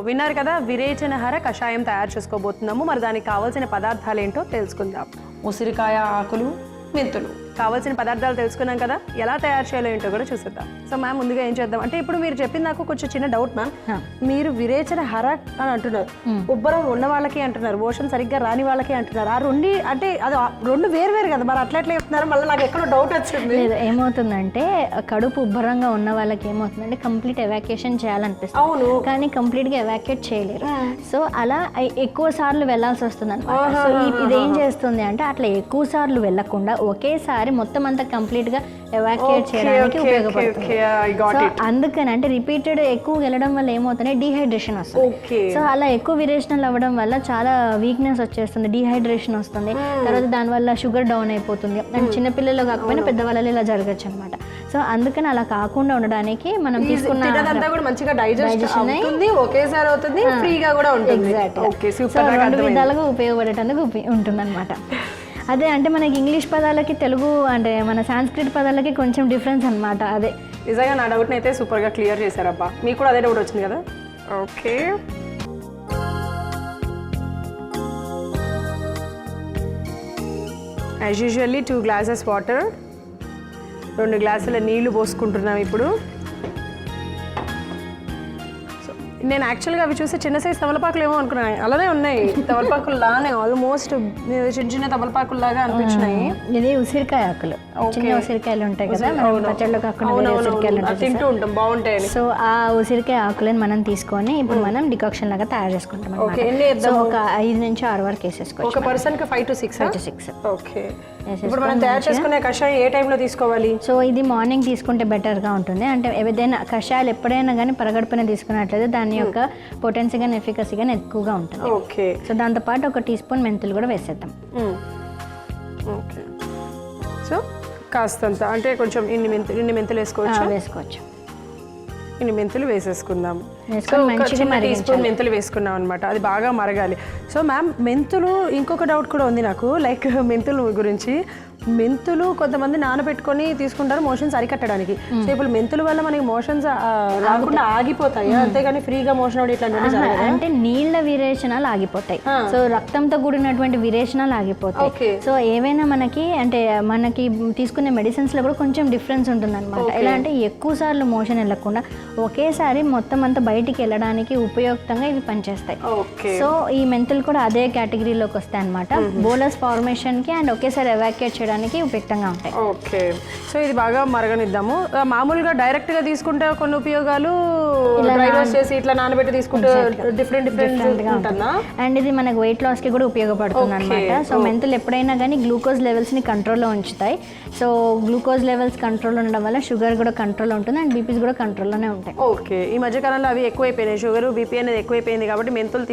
విన్నారు కదా, విరేచనహర కషాయం తయారు చేసుకోబోతున్నాము. మరి దానికి కావాల్సిన పదార్థాలు ఏంటో తెలుసుకుందాం. ఉసిరికాయ ఆకులు, మెంతులు. కావాల్సిన పదార్థాలు తెలుసుకున్నాం కదా, ఎలా తయారు చేయాలో ఏంటో కూడా చూసేద్దాం. సో మ్యామ్, ముందుగా ఏం చేద్దాం అంటే, ఇప్పుడు మీరు చెప్పింది నాకు కొంచెం చిన్న డౌట్ మ్యామ్. మీరు విరేచన హర అని అంటున్నారు, ఉబ్బరం ఉన్న వాళ్ళకి అంటున్నారు, మోషన్ సరిగ్గా రాని వాళ్ళకి అంటున్నారు. ఆ రెండు అంటే అది రెండు వేరు కదా, మరి అట్లా ఎట్లా చెప్తున్నారు? మళ్ళీ నాకు ఎక్కడో డౌట్ వచ్చింది. లేదు, ఏమవుతుందంటే కడుపు ఉబ్బరంగా ఉన్న వాళ్ళకి ఏమవుతుందంటే కంప్లీట్ ఎవాక్యుయేషన్ చేయాలనిపిస్తుంది. అవును, కానీ కంప్లీట్ గా ఎవాక్యుయేట్ చేయలేరు. సో అలా ఎక్కువ సార్లు వెళ్లాల్సి వస్తుంది అనమాట. సో ఇదేం చేస్తుంది అంటే, అట్లా ఎక్కువ సార్లు వెళ్లకుండా ఒకేసారి మొత్తం అంతా కంప్లీట్ గా ఎవాక్యుయేట్ చేయడానికి ఉపయోగపడుతుంది. సో అందుకని అంటే రిపీటెడ్ ఎక్కువ వెళ్ళడం వల్ల ఏమవుతుంది, డీహైడ్రేషన్ వస్తుంది. సో అలా ఎక్కువ విరేచనలు అవ్వడం వల్ల చాలా వీక్నెస్ వచ్చేస్తుంది, డీహైడ్రేషన్ వస్తుంది. తర్వాత దానివల్ల షుగర్ డౌన్ అయిపోతుంది. అండ్ చిన్నపిల్లలు కాకపోయినా పెద్దవాళ్ళలో ఇలా జరగచ్చు అనమాట. సో అందుకని అలా కాకుండా ఉండడానికి మనం తీసుకున్న ఒకేసారి అవుతుంది, ఫ్రీగా కూడా ఉంటుంది. రెండు విధాలుగా ఉపయోగపడేటందుకు ఉంటుంది అనమాట. అదే అంటే మనకి ఇంగ్లీష్ పదాలకి తెలుగు అంటే మన సాంస్క్రిట్ పదాలకి కొంచెం డిఫరెన్స్ అనమాట. అదే నిజంగా నా డౌట్ని అయితే సూపర్గా క్లియర్ చేశారబ్బా. మీకు కూడా అదే డౌట్ వచ్చింది కదా. Okay, as usually 2 glasses water, 2 గ్లాసుల నీళ్లు పోసుకుంటున్నాం ఇప్పుడు. నేను యాక్చువల్గా అవి చూసి చిన్న సైజ్ తమలపాకులు ఏమో అనుకున్నాను, అలానే ఉన్నాయి తమలపాకులు లానే, ఆల్మోస్ట్ చిన్న చిన్న తమలపాకులు లాగా అనిపించినాయి. ఇది ఉసిరికాయ ఆకులు, చిన్న ఉసిరికాయలు ఉంటాయి కదా, పచ్చళ్ళు కాకుండా ఉసిరికాయలు తింటూ ఉంటాం, బాగుంటాయి. సో ఆ ఉసిరికాయ ఆకులను మనం తీసుకొని ఇప్పుడు మనం డికాక్షన్ లాగా తయారు చేసుకుంటాం. ఒక 5 నుంచి 6 వరకు వేసేసుకోవచ్చు. ఒక పర్సన్ కి 5 to 6. ఓకే, ఇప్పుడు మనం తయారు చేసుకునే కషాయం ఏ టైంలో తీసుకోవాలి? సో ఇది మార్నింగ్ తీసుకుంటే బెటర్గా ఉంటుంది. అంటే ఏదైనా కషాయాలు ఎప్పుడైనా కానీ పరగడుపున తీసుకున్నట్లయితే దాని యొక్క పొటెన్సీ కానీ ఎఫికసీ కానీ ఎక్కువగా ఉంటుంది. ఓకే, సో దాంతోపాటు 1 టీ స్పూన్ మెంతులు కూడా వేసేద్దాం. ఓకే, సో కాస్తంత అంటే కొంచెం ఇన్ని మెంతులు వేసుకోవచ్చు. ఇన్ని మెంతులు వేసేసుకుందాం. టీ స్పూన్ మెంతులు వేసుకున్నాం అనమాట, అది బాగా మరగాలి. సో మ్యామ్, మెంతులు ఇంకొక డౌట్ కూడా ఉంది నాకు, లైక్ మెంతులు గురించి. మెంతులు కొంతమంది నానబెట్టుకొని తీసుకుంటారు మోషన్స్ అరికట్టడానికి. సో ఇప్పుడు మెంతుల వల్ల మనకి మోషన్స్ రాకుండా ఆగిపోతాయి, అంతేగాని ఫ్రీగా మోషన్ అవడం ఇట్లా అంటే నీళ్ళ విరేచనాలు ఆగిపోతాయి. సో రక్తంతో కూడినటువంటి విరేచనాలు ఆగిపోతాయి. సో ఏవైనా మనకి తీసుకునే మెడిసిన్స్ లో కూడా కొంచెం డిఫరెన్స్ ఉంటుంది అనమాట. ఎలా అంటే ఎక్కువ సార్లు మోషన్ వెళ్ళకుండా ఒకేసారి మొత్తం అంతా బయటికి వెళ్ళడానికి ఉపయుక్తంగా ఇవి పనిచేస్తాయి. సో ఈ మెంతులు కూడా అదే కేటగిరీలోకి వస్తాయి అనమాట. బోలస్ ఫార్మేషన్ కి అండ్ ఒకేసారి ఎవాక్యుయేట్ చేయడానికి ఉపయుక్తంగా ఉంటాయి. ఓకే, సో ఇది బాగా మరగనిద్దాము. మామూలుగా డైరెక్ట్ గా తీసుకుంటే కొన్ని ఉపయోగాలు, డ్రై రోస్ట్ చేసి ఇట్లా నానబెట్టి తీసుకుంటే డిఫరెంట్ గా ఉంటుందా? అండ్ ఇది మనకు వెయిట్ లాస్ కి కూడా ఉపయోగపడుతుంది అనమాట. సో మెంతులు ఎప్పుడైనా కానీ గ్లూకోజ్ లెవెల్స్ ని కంట్రోల్లో ఉంచుతాయి. సో గ్లూకోజ్ లెవెల్స్ కంట్రోల్ ఉండడం వల్ల షుగర్ కూడా కంట్రోల్ ఉంటుంది అండ్ బీపీస్ కూడా కంట్రోల్లోనే ఉంటాయి. ఓకే, ఈ మధ్యకాలంలో అవి ఎక్కువైపోయినాయి, షుగర్ బీపీ అనేది ఎక్కువైపోయింది కాబట్టి మెంతులు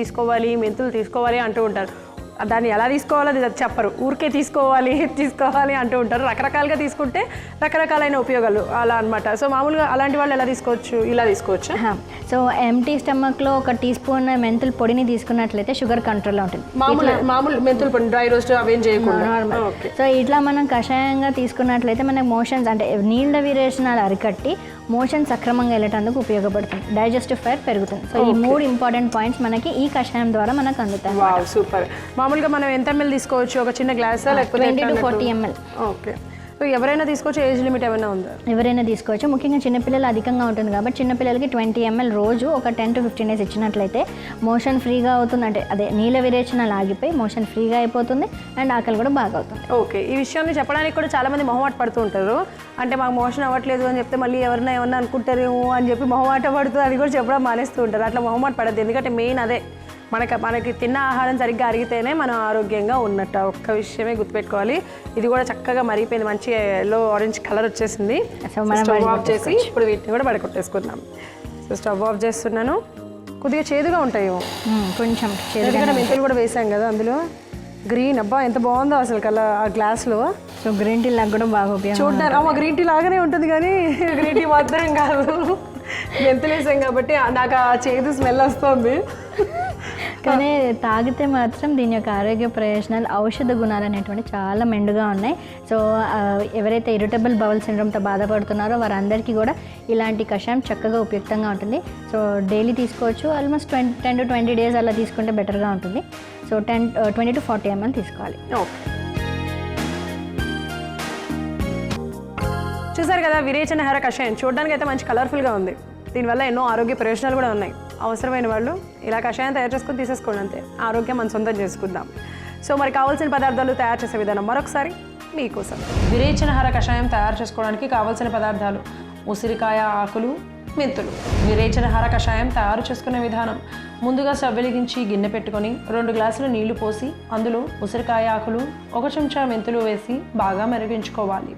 తీసుకోవాలి అంటూ ఉంటారు. దాన్ని ఎలా తీసుకోవాలో అది చెప్పరు, ఊరికే తీసుకోవాలి అంటూ ఉంటారు. రకరకాలుగా తీసుకుంటే రకరకాలైన ఉపయోగాలు అలా అనమాట. సో మామూలుగా అలాంటి వాళ్ళు ఎలా తీసుకోవచ్చు? ఇలా తీసుకోవచ్చు. సో ఎంటీ స్టమక్లో 1 టీ స్పూన్ మెంతుల పొడిని తీసుకున్నట్లయితే షుగర్ కంట్రోల్లో ఉంటుంది. మామూలు మెంతుల పొడి, డ్రై రోస్ట్ అవేం చేయకుండా. సో ఇట్లా మనం కషాయంగా తీసుకున్నట్లయితే మనకు మోషన్స్ అంటే నీళ్ళ విరేచనాలు అరికట్టి మోషన్ సక్రమంగా వెళ్ళేటందుకు ఉపయోగపడుతుంది, డైజెస్టివ్ ఫైర్ పెరుగుతుంది. సో ఈ 3 ఇంపార్టెంట్ పాయింట్స్ మనకి ఈ కషాయం ద్వారా మనకు అందుతాయి. సూపర్. మామూలుగా మనం ఎంత ఎంఎల్ తీసుకోవచ్చు? ఒక చిన్న గ్లాసా లేకపోతే 20 to 40 ml? ఓకే, ఎవరైనా తీసుకోవచ్చు, ఏజ్ లిమిట్ ఏమైనా ఉందా? ఎవరైనా తీసుకోవచ్చు, ముఖ్యంగా చిన్నపిల్లలు అధికంగా ఉంటుంది కాబట్టి చిన్నపిల్లలకి 20 ml రోజు ఒక 10 to 15 days ఇచ్చినట్లయితే మోషన్ ఫ్రీగా అవుతుంది. అంటే అదే నీళ్ళ విరేచనాలు ఆగిపోయి మోషన్ ఫ్రీగా అయిపోతుంది అండ్ ఆకలి కూడా బాగా అవుతుంది. ఓకే, ఈ విషయాన్ని చెప్పడానికి కూడా చాలా మంది మొహమాట పడుతూ ఉంటారు. అంటే మాకు మోషన్ అవ్వట్లేదు అని చెప్తే మళ్ళీ ఏమన్నా అనుకుంటారేమో అని చెప్పి మొహమాట పడుతుంది, అది కూడా చెప్పడం మానేస్తూ ఉంటారు. అట్లా మొహమాట పడద్దు, ఎందుకంటే మెయిన్ అదే మనకి తిన్న ఆహారం సరిగ్గా అరిగితేనే మనం ఆరోగ్యంగా ఉన్నట్టు. ఒక్క విషయమే గుర్తుపెట్టుకోవాలి. ఇది కూడా చక్కగా మరిగిపోయింది, మంచి ఎల్లో ఆరెంజ్ కలర్ వచ్చేసింది. స్టవ్ ఆఫ్ చేసి ఇప్పుడు వీటిని కూడా వడకొట్టేసుకుందాం. సో స్టవ్ ఆఫ్ చేస్తున్నాను. కొద్దిగా చేదుగా ఉంటాయేమో, కొంచెం చేదుగా. మెంతులు కూడా వేసాం కదా అందులో. గ్రీన్, అబ్బా ఎంత బాగుందో అసలు కలర్ ఆ గ్లాస్లో. సో గ్రీన్ టీ లాగా కూడా బాగా ఉపయోగం. చూడ్డానికి గ్రీన్ టీ లాగానే ఉంటుంది కానీ గ్రీన్ టీ మాత్రం కాదు, మెంతులు వేసాం కాబట్టి నాకు ఆ చేదు స్మెల్ వస్తుంది. కానీ తాగితే మాత్రం దీని యొక్క ఆరోగ్య ప్రయోజనాలు, ఔషధ గుణాలు అనేటువంటి చాలా మెండుగా ఉన్నాయి. సో ఎవరైతే ఇరిటబుల్ బౌల్ సిండ్రోమ్తో బాధపడుతున్నారో వారందరికీ కూడా ఇలాంటి కషాయం చక్కగా ఉపయుక్తంగా ఉంటుంది. సో డైలీ తీసుకోవచ్చు. ఆల్మోస్ట్ 10 to 20 days అలా తీసుకుంటే బెటర్గా ఉంటుంది. సో 20 to 40 ml తీసుకోవాలి. ఓకే, చూసారు కదా విరేచనహార కషాయం. చూడడానికి అయితే మంచి కలర్ఫుల్గా ఉంది. దీనివల్ల ఎన్నో ఆరోగ్య ప్రయోజనాలు కూడా ఉన్నాయి. అవసరమైన వాళ్ళు ఇలా కషాయం తయారు చేసుకొని తీసేసుకోండి, అంతే. ఆరోగ్యం మన సొంతం చేసుకుందాం. సో మరి కావాల్సిన పదార్థాలు తయారు చేసే విధానం మరొకసారి మీకోసం. విరేచనహార కషాయం తయారు చేసుకోవడానికి కావాల్సిన పదార్థాలు: ఉసిరికాయ ఆకులు, మెంతులు. విరేచనహార కషాయం తయారు చేసుకునే విధానం: ముందుగా స్టవ్ వెలిగించి గిన్నె పెట్టుకొని 2 గ్లాసుల నీళ్లు పోసి అందులో ఉసిరికాయ ఆకులు, 1 చెంచా మెంతులు వేసి బాగా మరిగించుకోవాలి.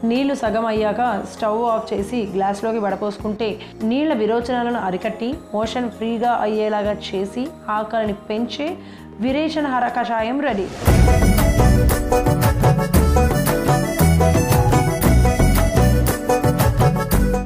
నీళ్లు సగం అయ్యాక స్టవ్ ఆఫ్ చేసి గ్లాసులోకి వడపోసుకుంటే నీళ్ల విరోచనాలను అరికట్టి మోషన్ ఫ్రీగా అయ్యేలాగా చేసి ఆకలిని పెంచే విరేచనహార కషాయం రెడీ.